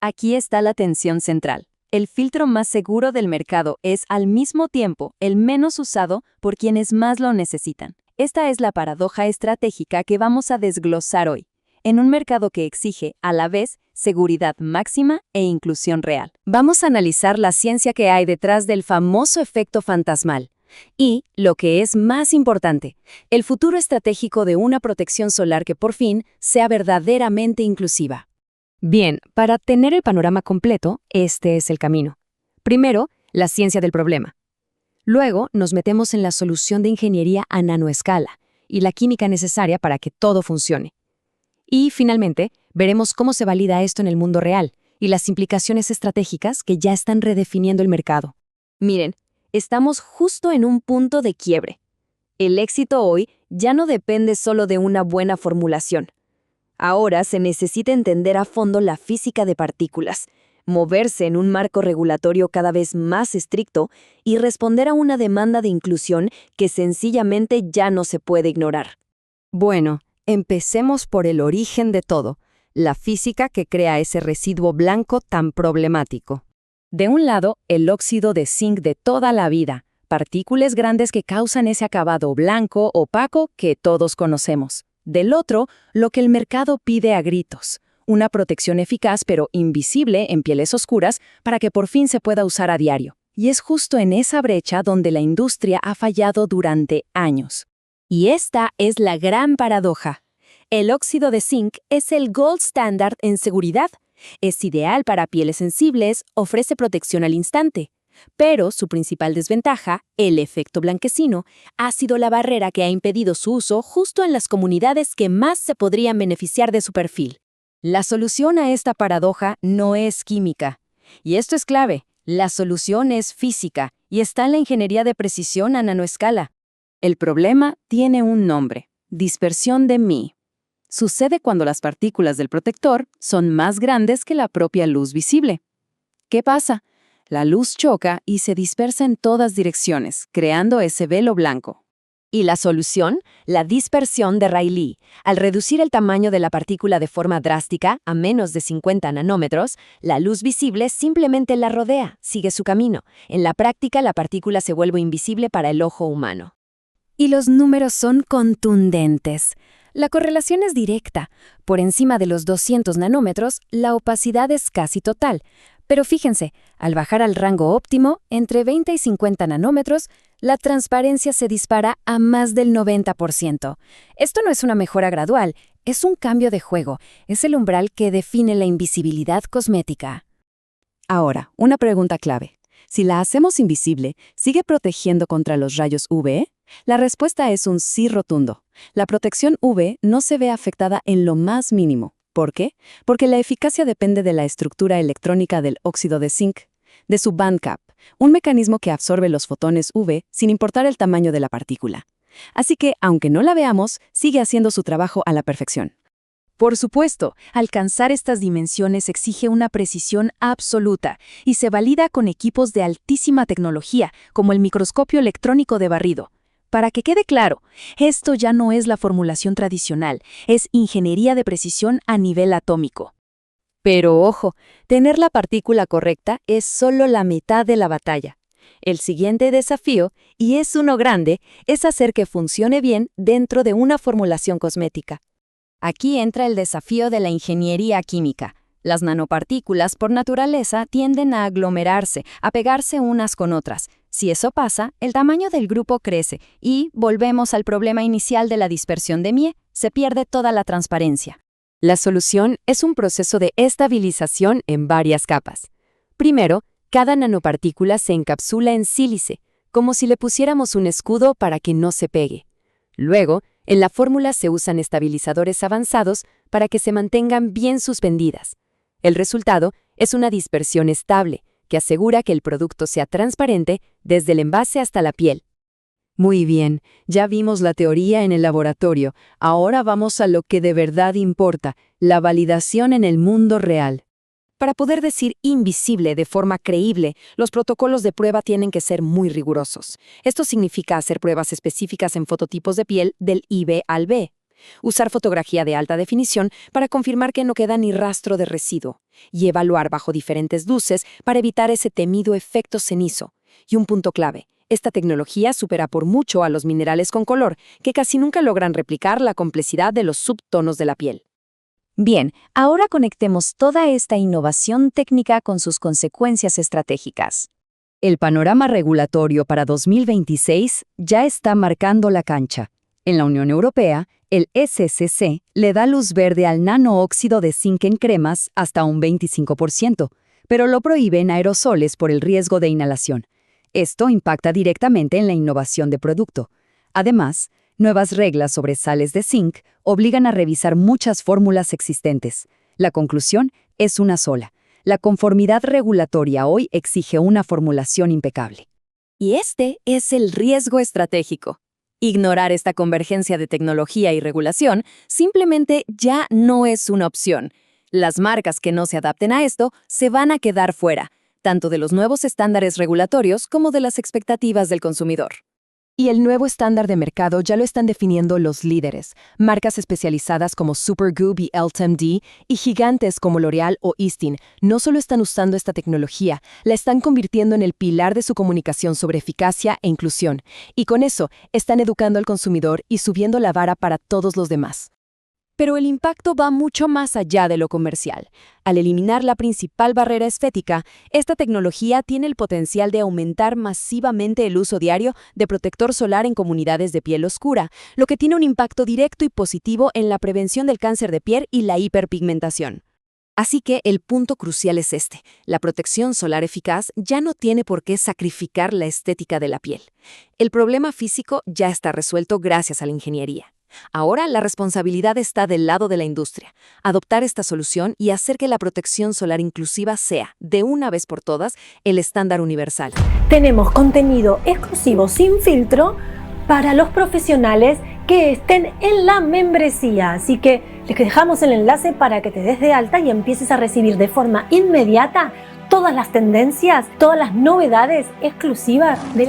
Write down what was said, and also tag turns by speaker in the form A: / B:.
A: Aquí está la tensión central. El filtro más seguro del mercado es, al mismo tiempo, el menos usado por quienes más lo necesitan. Esta es la paradoja estratégica que vamos a desglosar hoy, en un mercado que exige, a la vez, seguridad máxima e inclusión real. Vamos a analizar la ciencia que hay detrás del famoso efecto fantasmal. Y, lo que es más importante, el futuro estratégico de una protección solar que por fin sea verdaderamente inclusiva. Bien, para tener el panorama completo, este es el camino. Primero, la ciencia del problema. Luego, nos metemos en la solución de ingeniería a nanoescala y la química necesaria para que todo funcione. Y, finalmente, veremos cómo se valida esto en el mundo real y las implicaciones estratégicas que ya están redefiniendo el mercado. Miren, estamos justo en un punto de quiebre. El éxito hoy ya no depende solo de una buena formulación. Ahora se necesita entender a fondo la física de partículas, moverse en un marco regulatorio cada vez más estricto y responder a una demanda de inclusión que sencillamente ya no se puede ignorar. Bueno, empecemos por el origen de todo, la física que crea ese residuo blanco tan problemático. De un lado, el óxido de zinc de toda la vida, partículas grandes que causan ese acabado blanco, opaco que todos conocemos. Del otro, lo que el mercado pide a gritos, una protección eficaz pero invisible en pieles oscuras para que por fin se pueda usar a diario. Y es justo en esa brecha donde la industria ha fallado durante años. Y esta es la gran paradoja. El óxido de zinc es el gold standard en seguridad. Es ideal para pieles sensibles, ofrece protección al instante. Pero su principal desventaja, el efecto blanquecino, ha sido la barrera que ha impedido su uso justo en las comunidades que más se podrían beneficiar de su perfil. La solución a esta paradoja no es química. Y esto es clave, la solución es física y está en la ingeniería de precisión a nanoescala. El problema tiene un nombre, dispersión de Mie. Sucede cuando las partículas del protector son más grandes que la propia luz visible. ¿Qué pasa? La luz choca y se dispersa en todas direcciones, creando ese velo blanco. ¿Y la solución? La dispersión de Rayleigh. Al reducir el tamaño de la partícula de forma drástica, a menos de 50 nanómetros, la luz visible simplemente la rodea, sigue su camino. En la práctica, la partícula se vuelve invisible para el ojo humano. Y los números son contundentes. La correlación es directa. Por encima de los 200 nanómetros, la opacidad es casi total. Pero fíjense, al bajar al rango óptimo, entre 20 y 50 nanómetros, la transparencia se dispara a más del 90%. Esto no es una mejora gradual, es un cambio de juego, es el umbral que define la invisibilidad cosmética. Ahora, una pregunta clave. Si la hacemos invisible, ¿sigue protegiendo contra los rayos UV? La respuesta es un sí rotundo. La protección UV no se ve afectada en lo más mínimo. ¿Por qué? Porque la eficacia depende de la estructura electrónica del óxido de zinc, de su band gap, un mecanismo que absorbe los fotones UV sin importar el tamaño de la partícula. Así que, aunque no la veamos, sigue haciendo su trabajo a la perfección. Por supuesto, alcanzar estas dimensiones exige una precisión absoluta y se valida con equipos de altísima tecnología, como el microscopio electrónico de barrido. Para que quede claro, esto ya no es la formulación tradicional, es ingeniería de precisión a nivel atómico. Pero ojo, tener la partícula correcta es solo la mitad de la batalla. El siguiente desafío, y es uno grande, es hacer que funcione bien dentro de una formulación cosmética. Aquí entra el desafío de la ingeniería química. Las nanopartículas, por naturaleza, tienden a aglomerarse, a pegarse unas con otras. Si eso pasa, el tamaño del grupo crece y volvemos al problema inicial de la dispersión de Mie, se pierde toda la transparencia. La solución es un proceso de estabilización en varias capas. Primero, cada nanopartícula se encapsula en sílice, como si le pusiéramos un escudo para que no se pegue. Luego, en la fórmula se usan estabilizadores avanzados para que se mantengan bien suspendidas. El resultado es una dispersión estable, que asegura que el producto sea transparente desde el envase hasta la piel. Muy bien, ya vimos la teoría en el laboratorio. Ahora vamos a lo que de verdad importa, la validación en el mundo real. Para poder decir invisible de forma creíble, los protocolos de prueba tienen que ser muy rigurosos. Esto significa hacer pruebas específicas en fototipos de piel del IB al B.
B: Usar fotografía de alta definición para confirmar que no queda ni rastro de residuo. Y evaluar bajo diferentes luces para evitar ese temido efecto cenizo. Y un punto clave. Esta tecnología supera por mucho a los minerales con color, que casi nunca logran replicar la complejidad de los subtonos de la piel.
A: Bien, ahora conectemos toda esta innovación técnica con sus consecuencias estratégicas. El panorama regulatorio para 2026 ya está marcando la cancha. En la Unión Europea, el SCC le da luz verde al nanoóxido de zinc en cremas hasta un 25%, pero lo prohíbe en aerosoles por el riesgo de inhalación. Esto impacta directamente en la innovación de producto. Además, nuevas reglas sobre sales de zinc obligan a revisar muchas fórmulas existentes. La conclusión es una sola. La conformidad regulatoria hoy exige una formulación impecable.
B: Y este es el riesgo estratégico. Ignorar esta convergencia de tecnología y regulación simplemente ya no es una opción. Las marcas que no se adapten a esto se van a quedar fuera, tanto de los nuevos estándares regulatorios como de las expectativas del consumidor.
C: Y el nuevo estándar de mercado ya lo están definiendo los líderes, marcas especializadas como Supergoop y LTMD y gigantes como L'Oréal o Eastin no solo están usando esta tecnología, la están convirtiendo en el pilar de su comunicación sobre eficacia e inclusión, y con eso están educando al consumidor y subiendo la vara para todos los demás. Pero el impacto va mucho más allá de lo comercial. Al eliminar la principal barrera estética, esta tecnología tiene el potencial de aumentar masivamente el uso diario de protector solar en comunidades de piel oscura, lo que tiene un impacto directo y positivo en la prevención del cáncer de piel y la hiperpigmentación.
B: Así que el punto crucial es este. La protección solar eficaz ya no tiene por qué sacrificar la estética de la piel. El problema físico ya está resuelto gracias a la ingeniería. Ahora la responsabilidad está del lado de la industria. Adoptar esta solución y hacer que la protección solar inclusiva sea, de una vez por todas, el estándar universal.
D: Tenemos contenido exclusivo sin filtro para los profesionales que estén en la membresía. Así que les dejamos el enlace para que te des de alta y empieces a recibir de forma inmediata todas las tendencias, todas las novedades exclusivas de